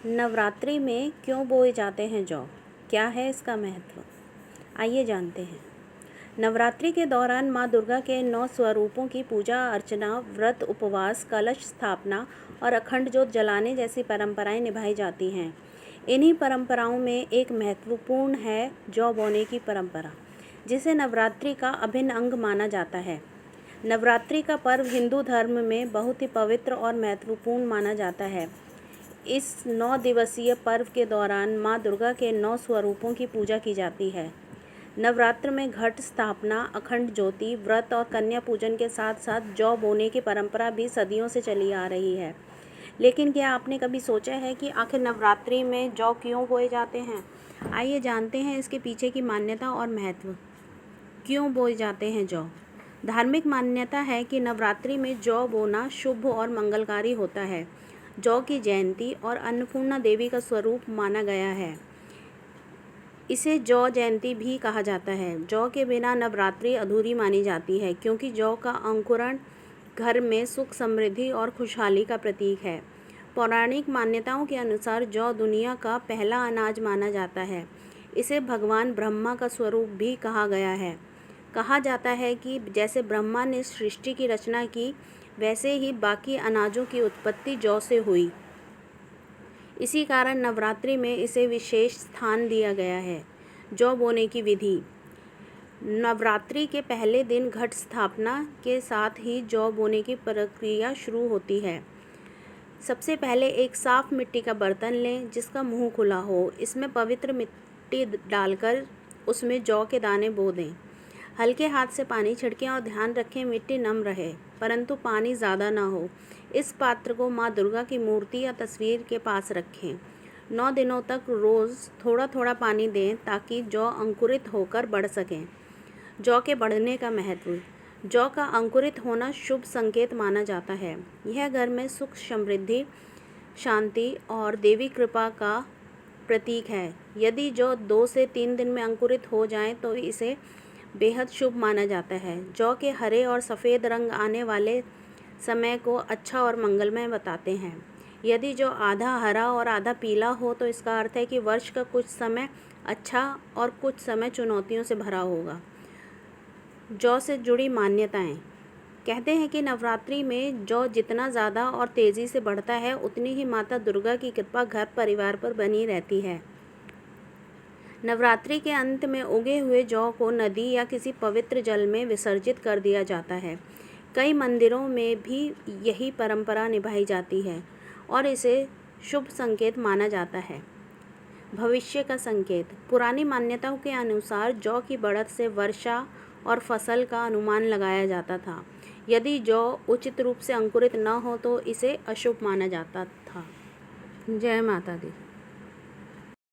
नवरात्रि में क्यों बोए जाते हैं जौ? क्या है इसका महत्व? आइए जानते हैं। नवरात्रि के दौरान माँ दुर्गा के 9 स्वरूपों की पूजा अर्चना, व्रत, उपवास, कलश स्थापना और अखंड जोत जलाने जैसी परंपराएं निभाई जाती हैं। इन्हीं परंपराओं में एक महत्वपूर्ण है जौ बोने की परंपरा, जिसे नवरात्रि का अभिन्न अंग माना जाता है। नवरात्रि का पर्व हिंदू धर्म में बहुत ही पवित्र और महत्वपूर्ण माना जाता है। इस 9 दिवसीय पर्व के दौरान माँ दुर्गा के 9 स्वरूपों की पूजा की जाती है। नवरात्र में घट स्थापना, अखंड ज्योति, व्रत और कन्या पूजन के साथ साथ जौ बोने की परंपरा भी सदियों से चली आ रही है। लेकिन क्या आपने कभी सोचा है कि आखिर नवरात्रि में जौ क्यों बोए जाते हैं? आइए जानते हैं इसके पीछे की मान्यता और महत्व। क्यों बोए जाते हैं जौ? धार्मिक मान्यता है कि नवरात्रि में जौ बोना शुभ और मंगलकारी होता है। जौ की जयंती और अन्नपूर्णा देवी का स्वरूप माना गया है। इसे जौ जयंती भी कहा जाता है। जौ के बिना नवरात्रि अधूरी मानी जाती है, क्योंकि जौ का अंकुरण घर में सुख, समृद्धि और खुशहाली का प्रतीक है। पौराणिक मान्यताओं के अनुसार जौ दुनिया का पहला अनाज माना जाता है। इसे भगवान ब्रह्मा का स्वरूप भी कहा गया है। कहा जाता है कि जैसे ब्रह्मा ने सृष्टि की रचना की, वैसे ही बाकी अनाजों की उत्पत्ति जौ से हुई। इसी कारण नवरात्रि में इसे विशेष स्थान दिया गया है। जौ बोने की विधि। नवरात्रि के पहले दिन घट स्थापना के साथ ही जौ बोने की प्रक्रिया शुरू होती है। सबसे पहले एक साफ मिट्टी का बर्तन लें जिसका मुंह खुला हो। इसमें पवित्र मिट्टी डालकर उसमें जौ के दाने बो दें। हल्के हाथ से पानी छिड़कें और ध्यान रखें मिट्टी नम रहे, परंतु पानी ज़्यादा ना हो। इस पात्र को माँ दुर्गा की मूर्ति या तस्वीर के पास रखें। 9 दिनों तक रोज़ थोड़ा थोड़ा पानी दें ताकि जौ अंकुरित होकर बढ़ सकें। जौ के बढ़ने का महत्व। जौ का अंकुरित होना शुभ संकेत माना जाता है। यह घर में सुख, समृद्धि, शांति और देवी कृपा का प्रतीक है। यदि जौ 2 से 3 दिन में अंकुरित हो जाए तो इसे बेहद शुभ माना जाता है। जौ के हरे और सफ़ेद रंग आने वाले समय को अच्छा और मंगलमय बताते हैं। यदि जौ आधा हरा और आधा पीला हो तो इसका अर्थ है कि वर्ष का कुछ समय अच्छा और कुछ समय चुनौतियों से भरा होगा। जौ से जुड़ी मान्यताएं। कहते हैं कि नवरात्रि में जौ जितना ज़्यादा और तेज़ी से बढ़ता है, उतनी ही माता दुर्गा की कृपा घर परिवार पर बनी रहती है। नवरात्रि के अंत में उगे हुए जौ को नदी या किसी पवित्र जल में विसर्जित कर दिया जाता है। कई मंदिरों में भी यही परंपरा निभाई जाती है और इसे शुभ संकेत माना जाता है। भविष्य का संकेत। पुरानी मान्यताओं के अनुसार जौ की बढ़त से वर्षा और फसल का अनुमान लगाया जाता था। यदि जौ उचित रूप से अंकुरित न हो तो इसे अशुभ माना जाता था। जय माता दी।